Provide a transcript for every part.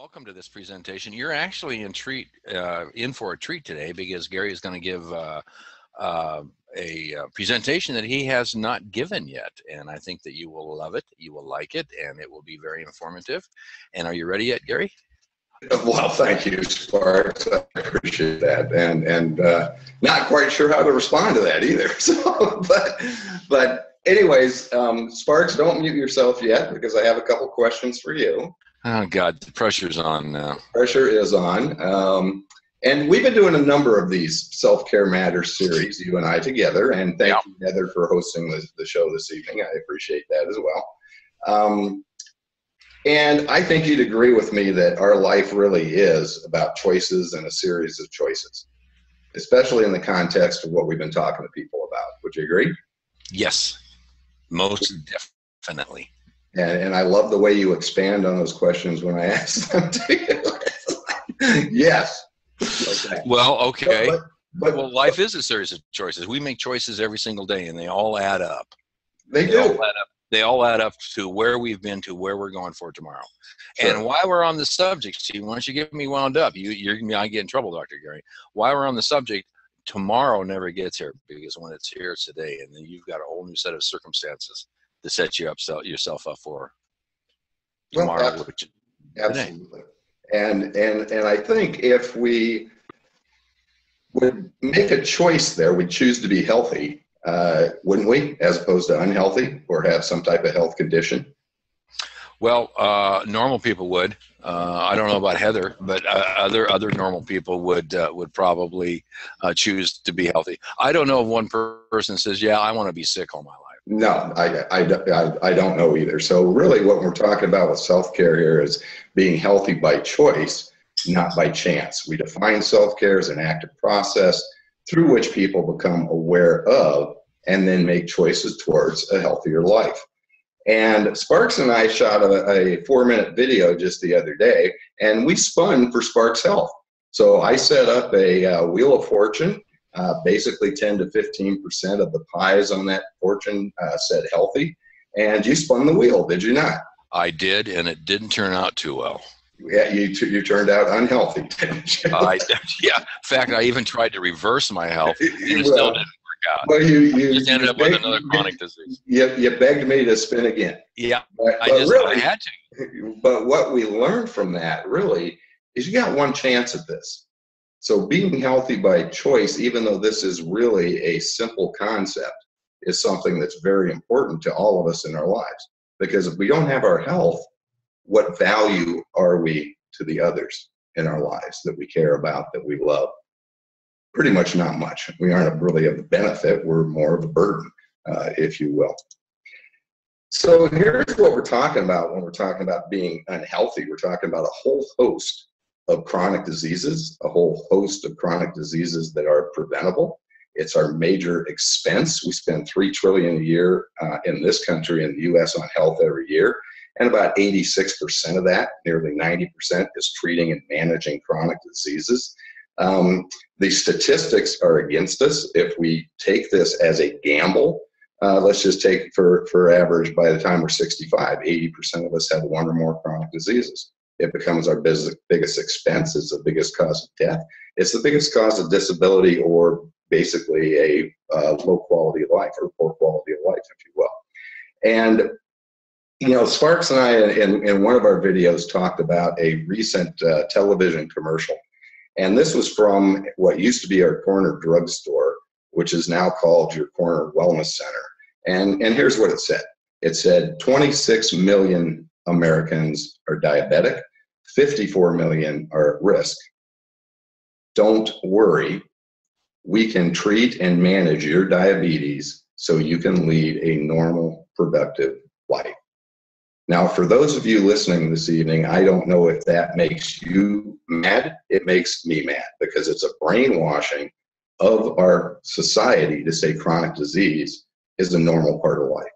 Welcome to this presentation. You're actually in for a treat today because Gary is going to give a presentation that he has not given yet, and I think that you will love it, you will like it, and it will be very informative. And are you ready yet, Gary? Well, thank you, Sparks. I appreciate that, and not quite sure how to respond to that either. So, but anyways, Sparks, don't mute yourself yet because I have a couple questions for you. Oh God, the pressure's on now. Pressure is on, and we've been doing a number of these Self-Care Matters series, you and I together. And thank you, Heather, for hosting the show this evening. I appreciate that as well. And I think you'd agree with me that our life really is about choices and a series of choices, especially in the context of what we've been talking to people about. Would you agree? Yes, most definitely. And I love the way you expand on those questions when I ask them to you. Yes. Okay. Well, okay. Well, life is a series of choices. We make choices every single day, and they all add up. They do. They all add up to where we've been, to where we're going for tomorrow. Sure. And while we're on the subject, Steve, why don't you get me wound up? I get in trouble, Dr. Gary. While we're on the subject, tomorrow never gets here, because when it's here, it's today, and then you've got a whole new set of circumstances to set yourself up for tomorrow. Well, absolutely. And I think if we would make a choice there, we'd choose to be healthy, wouldn't we, as opposed to unhealthy or have some type of health condition? Well, normal people would. I don't know about Heather, but other normal people would probably choose to be healthy. I don't know if one person says, "Yeah, I want to be sick all my life." No, I don't know either. So really, what we're talking about with self-care here is being healthy by choice, not by chance. We define self-care as an active process through which people become aware of and then make choices towards a healthier life. And Sparks and I shot a 4-minute video just the other day, and we spun for Sparks Health. So I set up a Wheel of Fortune. Basically 10 to 15% of the pies on that fortune said healthy. And you spun the wheel, did you not? I did, and it didn't turn out too well. Yeah, you turned out unhealthy, didn't you? Yeah. In fact, I even tried to reverse my health, and it still didn't work out. Well, you just ended up with another chronic disease. You begged me to spin again. Yeah, I had to. But what we learned from that really is you got one chance at this. So being healthy by choice, even though this is really a simple concept, is something that's very important to all of us in our lives. Because if we don't have our health, what value are we to the others in our lives that we care about, that we love? Pretty much not much. We aren't really of a benefit. We're more of a burden, if you will. So here's what we're talking about when we're talking about being unhealthy. We're talking about a whole host of chronic diseases, a whole host of chronic diseases that are preventable. It's our major expense. We spend $3 trillion a year in this country, in the U.S., on health every year. And about 86% of that, nearly 90%, is treating and managing chronic diseases. The statistics are against us. If we take this as a gamble, let's just take for average, by the time we're 65, 80% of us have one or more chronic diseases. It becomes our biggest expense. It's the biggest cause of death. It's the biggest cause of disability, or basically a low quality of life, or poor quality of life, if you will. And, Sparks and I, in one of our videos, talked about a recent television commercial. And this was from what used to be our corner drugstore, which is now called your corner wellness center. And here's what it said. It said 26 million Americans are diabetic. 54 million are at risk. Don't worry, we can treat and manage your diabetes so you can lead a normal, productive life. Now, for those of you listening this evening, I don't know if that makes you mad. It makes me mad, because it's a brainwashing of our society to say chronic disease is a normal part of life.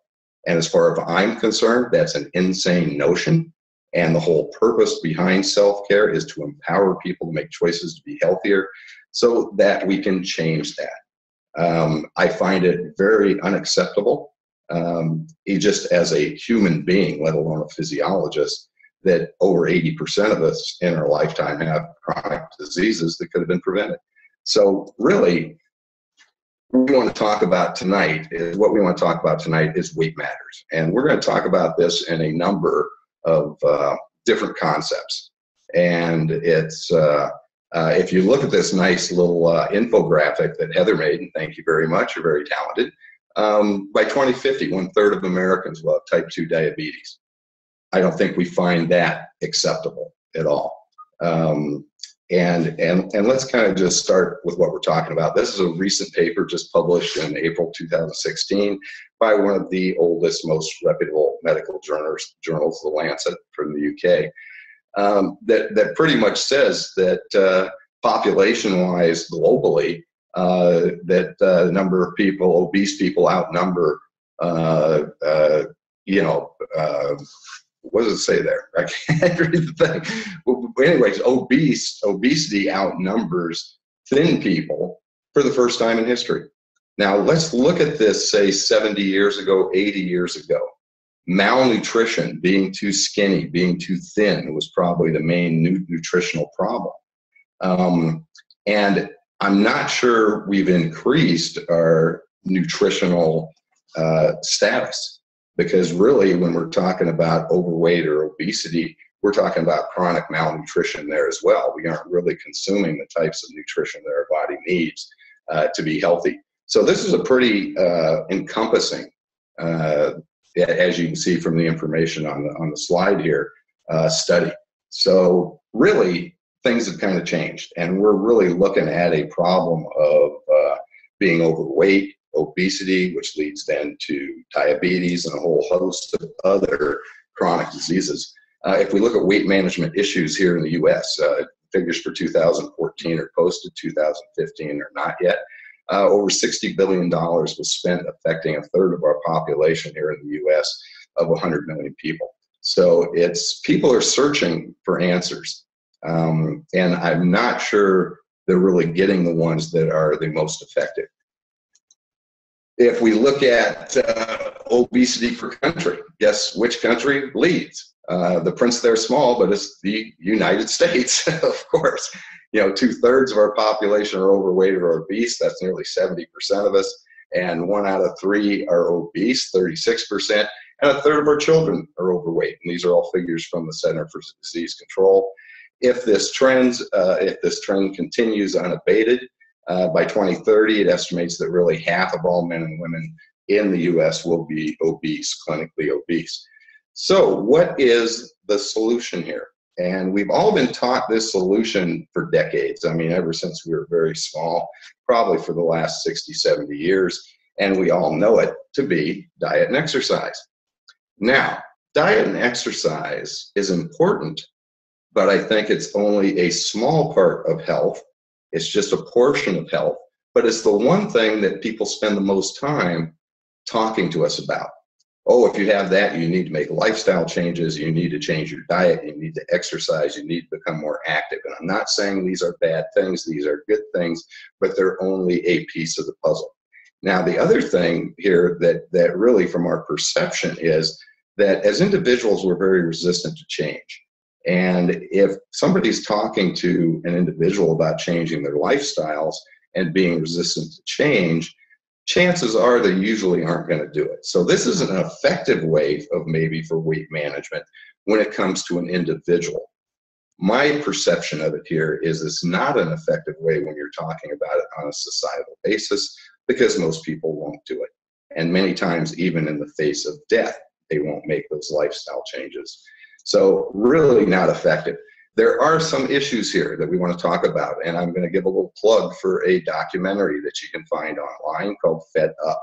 And as far as I'm concerned, that's an insane notion. And the whole purpose behind self-care is to empower people to make choices to be healthier so that we can change that. I find it very unacceptable, just as a human being, let alone a physiologist, that over 80% of us in our lifetime have chronic diseases that could have been prevented. So really, what we want to talk about tonight is weight matters. And we're going to talk about this in a number of different concepts. And it's, if you look at this nice little infographic that Heather made, and thank you very much, you're very talented, by 2050, 1/3 of Americans will have type 2 diabetes. I don't think we find that acceptable at all. And let's kind of just start with what we're talking about. This is a recent paper just published in April 2016 by one of the oldest, most reputable medical journals, The Lancet from the UK, that pretty much says that population-wise globally, that the number of people, obese people, outnumber, what does it say there? I can't read the thing. But anyways, obesity outnumbers thin people for the first time in history. Now let's look at this, say 70 years ago, 80 years ago. Malnutrition, being too skinny, being too thin was probably the main nutritional problem. And I'm not sure we've increased our nutritional status. Because really, when we're talking about overweight or obesity, we're talking about chronic malnutrition there as well. We aren't really consuming the types of nutrition that our body needs to be healthy. So this is a pretty encompassing, as you can see from the information on the slide here, study. So really, things have kind of changed, and we're really looking at a problem of being overweight, obesity, which leads then to diabetes and a whole host of other chronic diseases. If we look at weight management issues here in the U.S., figures for 2014 are posted, 2015 are not yet. Over $60 billion was spent affecting 1/3 of our population here in the U.S. of 100 million people. So people are searching for answers. And I'm not sure they're really getting the ones that are the most effective. If we look at obesity per country, guess which country leads? The prints there small, but it's the United States, of course. 2/3 of our population are overweight or obese. That's nearly 70% of us. And 1 out of 3 are obese, 36%. And 1/3 of our children are overweight. And these are all figures from the Center for Disease Control. If this trend continues unabated, by 2030, it estimates that really half of all men and women in the U.S. will be obese, clinically obese. So what is the solution here? And we've all been taught this solution for decades. I mean, ever since we were very small, probably for the last 60, 70 years. And we all know it to be diet and exercise. Now, diet and exercise is important, but I think it's only a small part of health. It's just a portion of health, but it's the one thing that people spend the most time talking to us about. Oh, if you have that, you need to make lifestyle changes, you need to change your diet, you need to exercise, you need to become more active. And I'm not saying these are bad things, these are good things, but they're only a piece of the puzzle. Now, the other thing here that really from our perception is that as individuals, we're very resistant to change. And if somebody's talking to an individual about changing their lifestyles and being resistant to change, chances are they usually aren't going to do it. So this is an effective way of maybe for weight management when it comes to an individual. My perception of it here is it's not an effective way when you're talking about it on a societal basis, because most people won't do it. And many times, even in the face of death, they won't make those lifestyle changes. So really not effective. There are some issues here that we want to talk about, and I'm going to give a little plug for a documentary that you can find online called Fed Up.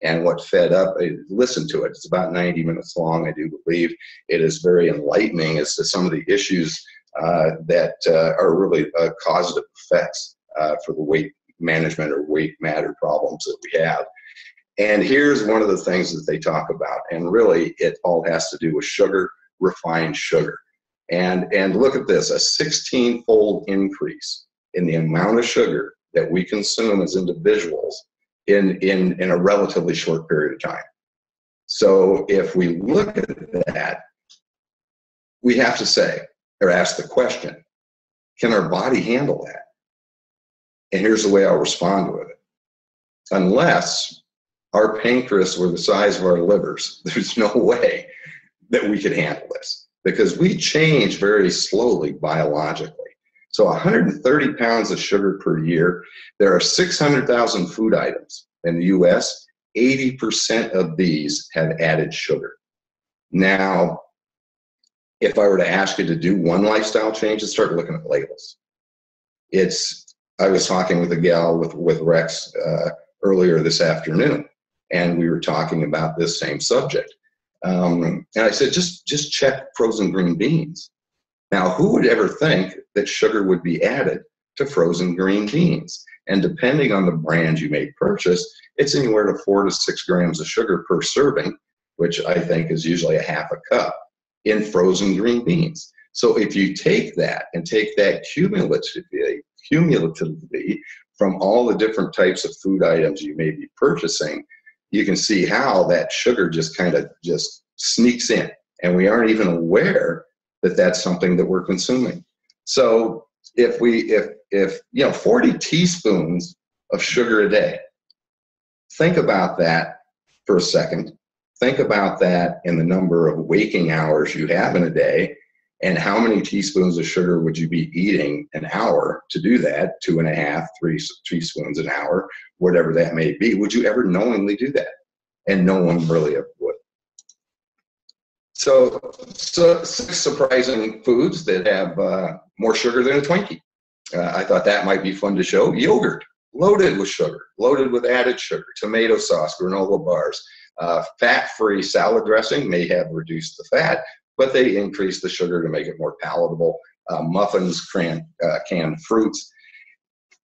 And what Fed Up, listen to it. It's about 90 minutes long, I do believe. It is very enlightening as to some of the issues that are really causative effects for the weight management or weight matter problems that we have. And here's one of the things that they talk about, and really it all has to do with sugar, refined sugar. And look at this, a 16-fold increase in the amount of sugar that we consume as individuals in a relatively short period of time. So if we look at that, we have to say, or ask the question, can our body handle that? And here's the way I'll respond to it. Unless our pancreas were the size of our livers, there's no way that we could handle this, because we change very slowly biologically. So 130 pounds of sugar per year. There are 600,000 food items in the US. 80% of these have added sugar. Now, if I were to ask you to do one lifestyle change, and start looking at labels. I was talking with a gal with Rex earlier this afternoon, and we were talking about this same subject. And I said, just check frozen green beans. Now, who would ever think that sugar would be added to frozen green beans? And depending on the brand you may purchase, it's anywhere to 4 to 6 grams of sugar per serving, which I think is usually a half a cup in frozen green beans. So if you take that and take that cumulatively from all the different types of food items you may be purchasing, you can see how that sugar just kind of just sneaks in, and we aren't even aware that that's something that we're consuming. So if 40 teaspoons of sugar a day, think about that for a second. Think about that in the number of waking hours you have in a day, and how many teaspoons of sugar would you be eating an hour to do that? 2.5, 3 teaspoons an hour, whatever that may be. Would you ever knowingly do that? And no one really ever would. So 6 surprising foods that have more sugar than a Twinkie. I thought that might be fun to show. Yogurt, loaded with sugar, loaded with added sugar. Tomato sauce, granola bars. Fat-free salad dressing may have reduced the fat, but they increase the sugar to make it more palatable. Muffins, canned fruits.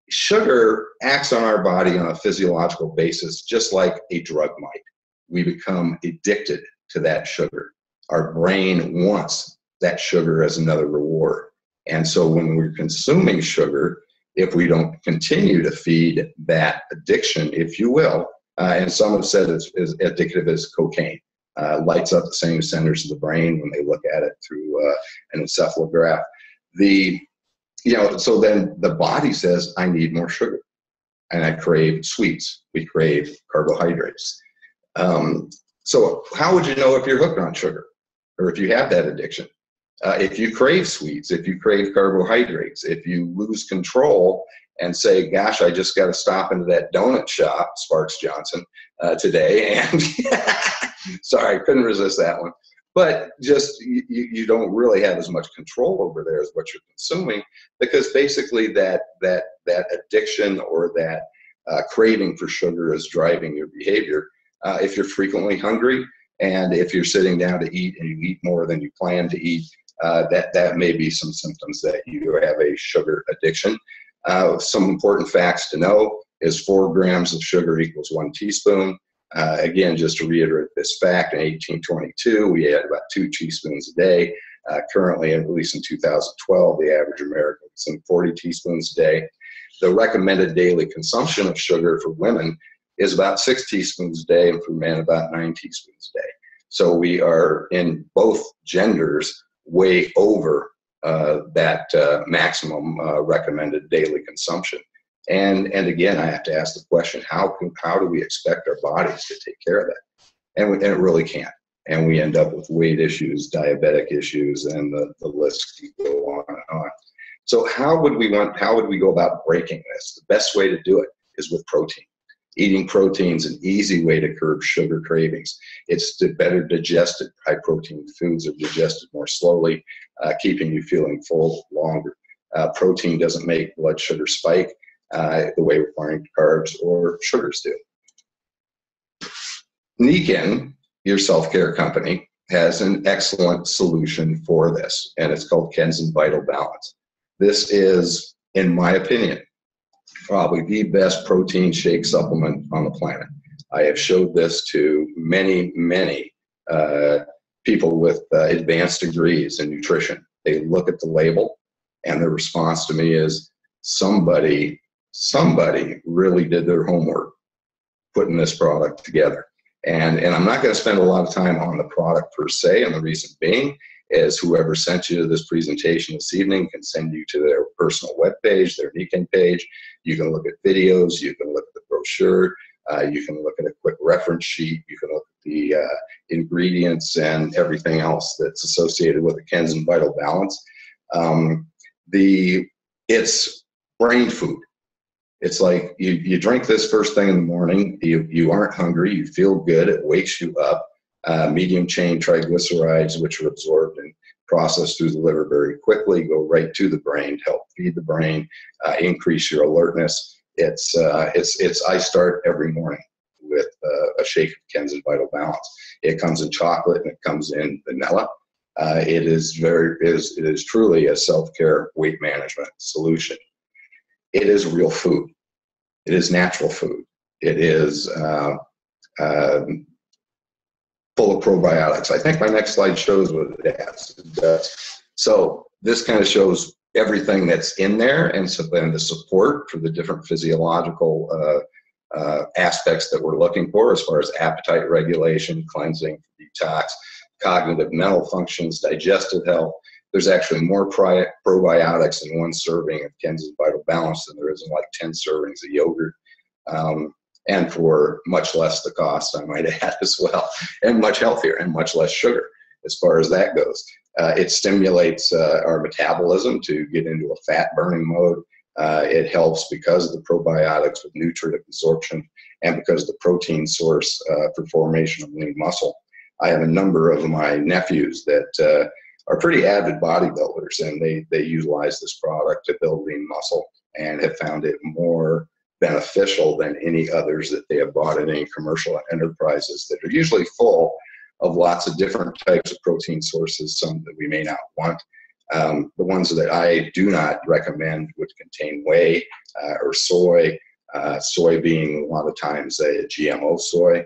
Sugar acts on our body on a physiological basis just like a drug might. We become addicted to that sugar. Our brain wants that sugar as another reward. And so when we're consuming sugar, if we don't continue to feed that addiction, if you will, and some have said it's as addictive as cocaine, lights up the same centers of the brain when they look at it through an encephalograph. So then the body says, I need more sugar, and I crave sweets. We crave carbohydrates. So how would you know if you're hooked on sugar, or if you have that addiction? If you crave sweets, if you crave carbohydrates, if you lose control and say, gosh, I just got to stop into that donut shop, Sparks Johnson, today, and sorry, I couldn't resist that one. But just you don't really have as much control over there as what you're consuming, because basically that addiction or that craving for sugar is driving your behavior. If you're frequently hungry, and if you're sitting down to eat and you eat more than you plan to eat, that may be some symptoms that you have a sugar addiction. Some important facts to know is 4 grams of sugar equals 1 teaspoon. Again, just to reiterate this fact, in 1822, we had about 2 teaspoons a day. Currently, at least in 2012, the average American consumes 40 teaspoons a day. The recommended daily consumption of sugar for women is about 6 teaspoons a day, and for men, about 9 teaspoons a day. So we are, in both genders, way over that maximum recommended daily consumption. And again, I have to ask the question, how do we expect our bodies to take care of that? And it really can't. And we end up with weight issues, diabetic issues, and the list can go on and on. So how would we go about breaking this? The best way to do it is with protein. Eating protein is an easy way to curb sugar cravings. It's better digested. High protein foods are digested more slowly, keeping you feeling full longer. Protein doesn't make blood sugar spike the way refined carbs or sugars do. Nikin, your self-care company, has an excellent solution for this, and it's called Kenzen Vital Balance. This is, in my opinion, probably the best protein shake supplement on the planet. I have showed this to many people with advanced degrees in nutrition. They look at the label, and their response to me is, somebody really did their homework putting this product together. And I'm not going to spend a lot of time on the product per se, and the reason being as whoever sent you this presentation this evening can send you to their personal webpage, their Niken page. You can look at videos, you can look at the brochure, you can look at a quick reference sheet, you can look at the ingredients and everything else that's associated with the Kenzen Vital Balance. It's brain food. It's like you drink this first thing in the morning, you aren't hungry, you feel good, it wakes you up. Medium chain triglycerides, which are absorbed and processed through the liver very quickly, go right to the brain to help feed the brain, increase your alertness. I start every morning with a shake of Kenzen Vital Balance. It comes in chocolate and it comes in vanilla. It is truly a self-care weight management solution. It is real food. It is natural food. It is full of probiotics. I think my next slide shows what it does. So this kind of shows everything that's in there, and so then the support for the different physiological aspects that we're looking for as far as appetite regulation, cleansing, detox, cognitive mental functions, digestive health. There's actually more probiotics in one serving of Kenzen Vital Balance than there is in like 10 servings of yogurt. And for much less the cost, I might add as well, and much healthier and much less sugar as far as that goes. It stimulates our metabolism to get into a fat burning mode. It helps because of the probiotics with nutrient absorption and because of the protein source for formation of lean muscle. I have a number of my nephews that are pretty avid bodybuilders, and they utilize this product to build lean muscle and have found it more beneficial than any others that they have bought in any commercial enterprises that are usually full of lots of different types of protein sources, some that we may not want. The ones that I do not recommend would contain whey or soy, soy being a lot of times a GMO soy,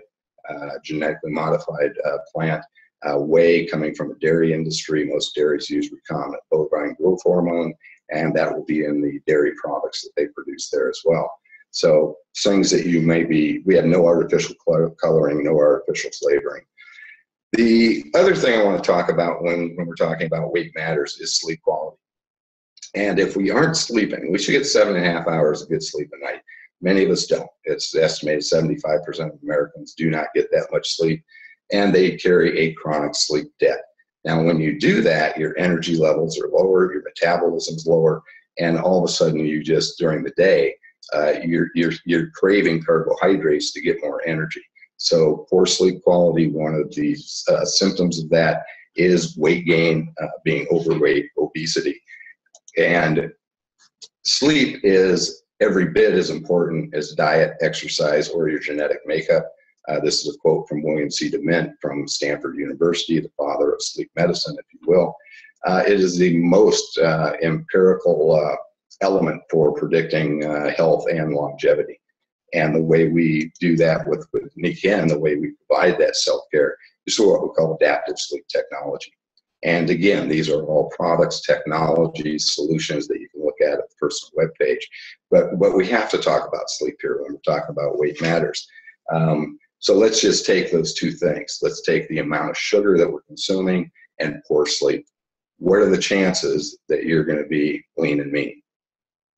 genetically modified plant, whey coming from the dairy industry. Most dairies use recombinant bovine growth hormone, and that will be in the dairy products that they produce there as well. So things that we have no artificial coloring, no artificial flavoring. The other thing I want to talk about when we're talking about weight matters is sleep quality. And if we aren't sleeping, we should get 7.5 hours of good sleep a night. Many of us don't. It's estimated 75% of Americans do not get that much sleep, and they carry a chronic sleep debt. Now, when you do that, your energy levels are lower, your metabolism's lower, and all of a sudden you just, during the day, you're craving carbohydrates to get more energy. So poor sleep quality, one of the symptoms of that is weight gain, being overweight, obesity. And sleep is every bit as important as diet, exercise, or your genetic makeup. This is a quote from William C. DeMint from Stanford University, the father of sleep medicine, if you will. It is the most empirical element for predicting health and longevity. And the way we do that with Niken, the way we provide that self-care, is what we call adaptive sleep technology. And again, these are all products, technologies, solutions that you can look at the personal webpage. But we have to talk about sleep here when we're talking about weight matters. So let's just take those two things. Let's take the amount of sugar that we're consuming and poor sleep. What are the chances that you're going to be lean and mean?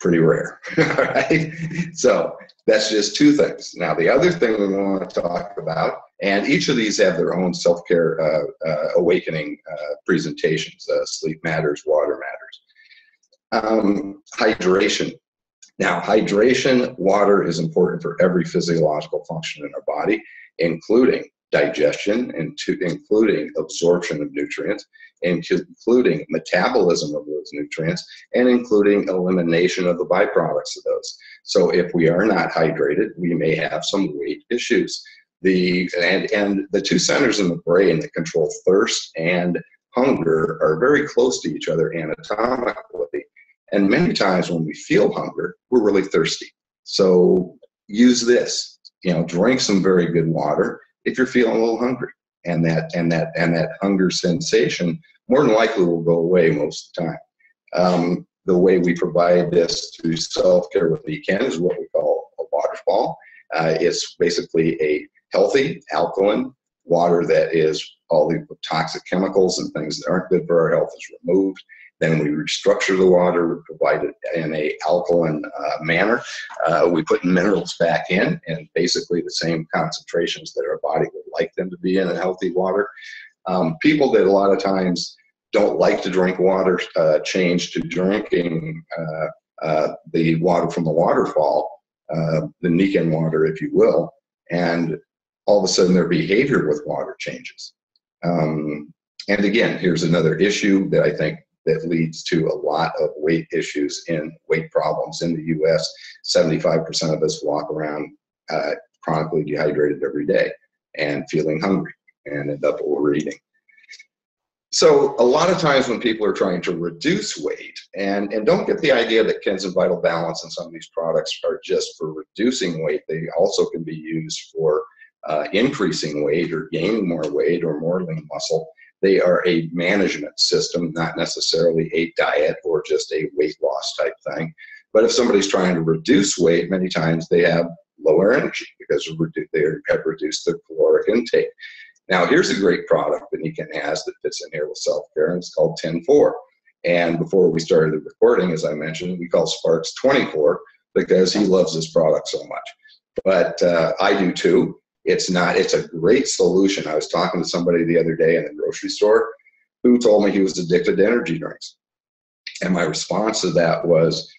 Pretty rare, right? So that's just two things. Now, the other thing we want to talk about, and each of these have their own self-care awakening presentations, sleep matters, water matters. Hydration. Now, hydration, water is important for every physiological function in our body, including digestion, and including absorption of nutrients, including metabolism of those nutrients, and including elimination of the byproducts of those. So if we are not hydrated, we may have some weight issues. And the two centers in the brain that control thirst and hunger are very close to each other anatomically. And many times when we feel hunger, we're really thirsty. So use this, drink some very good water if you're feeling a little hungry. And that hunger sensation more than likely will go away most of the time. The way we provide this through self-care with Niken is what we call a waterfall. It's basically a healthy alkaline water that is all the toxic chemicals and things that aren't good for our health is removed. Then we restructure the water, we provide it in a alkaline manner. We put minerals back in, and basically the same concentrations that our body would like them to be in a healthy water. People that a lot of times don't like to drink water change to drinking the water from the waterfall, the Nican water, if you will, and all of a sudden their behavior with water changes. And again, here's another issue that I think that leads to a lot of weight issues and weight problems in the U.S. 75% of us walk around chronically dehydrated every day and feeling hungry and end up overeating. So a lot of times when people are trying to reduce weight, and don't get the idea that Kenzen Vital Balance and some of these products are just for reducing weight, they also can be used for increasing weight or gaining more weight or more lean muscle. They are a management system, not necessarily a diet or just a weight loss type thing. But if somebody's trying to reduce weight, many times they have lower energy because they have reduced their caloric intake. Now, here's a great product that Nican has that fits in here with self-care, and it's called 10-4. And before we started the recording, as I mentioned, we call Sparks 24 because he loves this product so much. But I do too. It's a great solution. I was talking to somebody the other day in the grocery store who told me he was addicted to energy drinks. And my response to that was,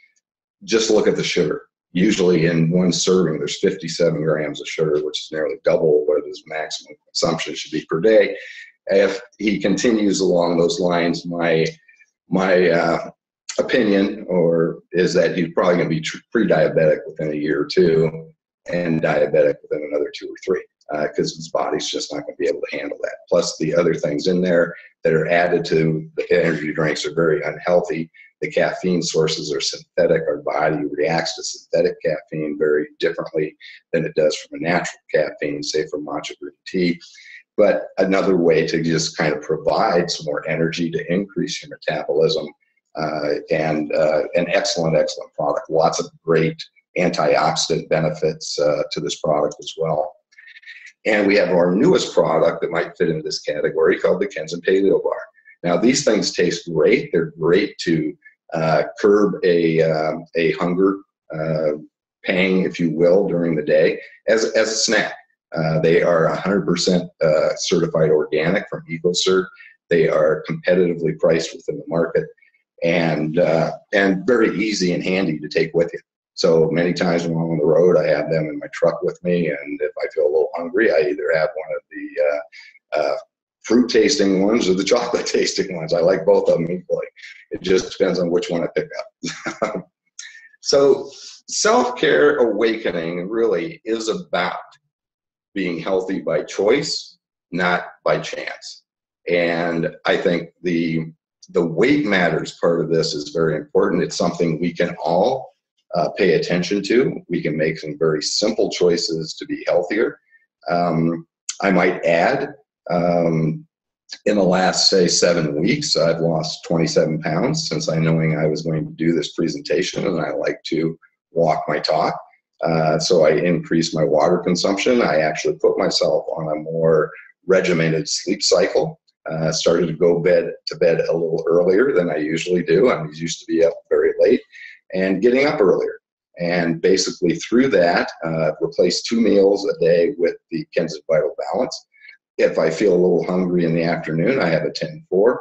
just look at the sugar. Usually in one serving, there's 57 grams of sugar, which is nearly double what his maximum consumption should be per day. If he continues along those lines, my opinion is that he's probably going to be pre-diabetic within a year or two, and diabetic within another 2 or 3, because his body's just not going to be able to handle that. Plus the other things in there that are added to the energy drinks are very unhealthy. The caffeine sources are synthetic. Our body reacts to synthetic caffeine very differently than it does from a natural caffeine, say from matcha green tea. But another way to just kind of provide some more energy to increase your metabolism, and an excellent product. Lots of great antioxidant benefits to this product as well. And we have our newest product that might fit into this category called the Kenzen Paleo Bar. Now, these things taste great. They're great to curb a hunger pang, if you will, during the day as a snack. They are 100% certified organic from EcoCert. They are competitively priced within the market, and very easy and handy to take with you. So many times when I'm on the road, I have them in my truck with me, and if I feel a little hungry, I either have one of the fruit tasting ones or the chocolate tasting ones. I like both of them equally. It just depends on which one I pick up. So self-care awakening really is about being healthy by choice, not by chance. And I think the weight matters part of this is very important. It's something we can all pay attention to. We can make some very simple choices to be healthier. I might add, in the last, say, 7 weeks, I've lost 27 pounds since I knowing I was going to do this presentation, and I like to walk my talk. So I increased my water consumption. I actually put myself on a more regimented sleep cycle. Started to go to bed a little earlier than I usually do. I used to be up very late and getting up earlier. And basically through that, replaced 2 meals a day with the Kenzen Vital Balance. If I feel a little hungry in the afternoon, I have a 10-4.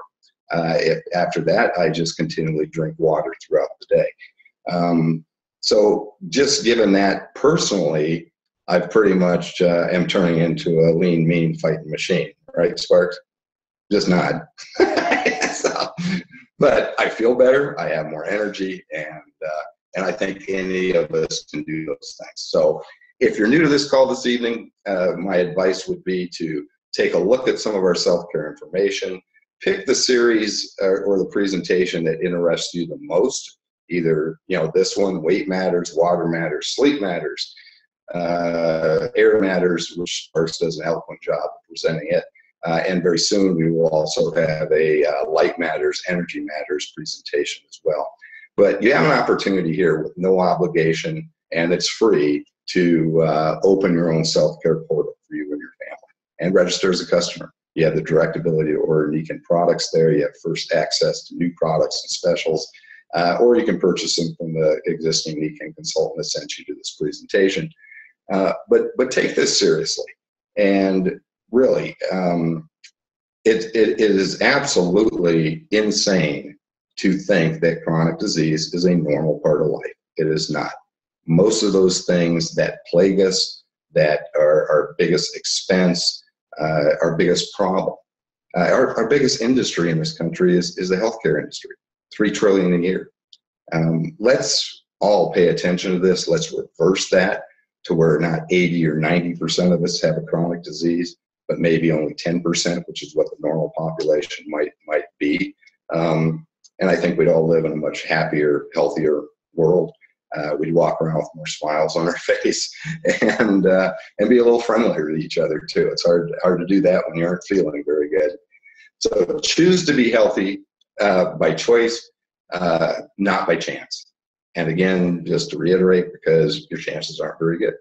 After that, I just continually drink water throughout the day. So just given that personally, I pretty much am turning into a lean, mean fighting machine, right, Sparks? Just nod. So, but I feel better. I have more energy, and I think any of us can do those things. So if you're new to this call this evening, my advice would be to take a look at some of our self-care information, pick the series or the presentation that interests you the most. Either, this one, weight matters, water matters, sleep matters, air matters, which Sparks does an eloquent job of presenting it. And very soon we will also have a light matters, energy matters presentation as well. But you have an opportunity here with no obligation, and it's free to open your own self-care portal for you and your family and register as a customer. You have the direct ability to order Nikan products there. You have first access to new products and specials, or you can purchase them from the existing Nikan consultant that sent you to this presentation. But take this seriously, and really, it is absolutely insane to think that chronic disease is a normal part of life. It is not. Most of those things that plague us, that are our biggest expense, our biggest problem, our biggest industry in this country is the healthcare industry, $3 trillion a year. Let's all pay attention to this. Let's reverse that to where not 80 or 90% of us have a chronic disease, but maybe only 10%, which is what the normal population might be. And I think we'd all live in a much happier, healthier world. We'd walk around with more smiles on our face and be a little friendlier to each other too. It's hard to do that when you aren't feeling very good. So choose to be healthy by choice, not by chance. And again, just to reiterate, because your chances aren't very good.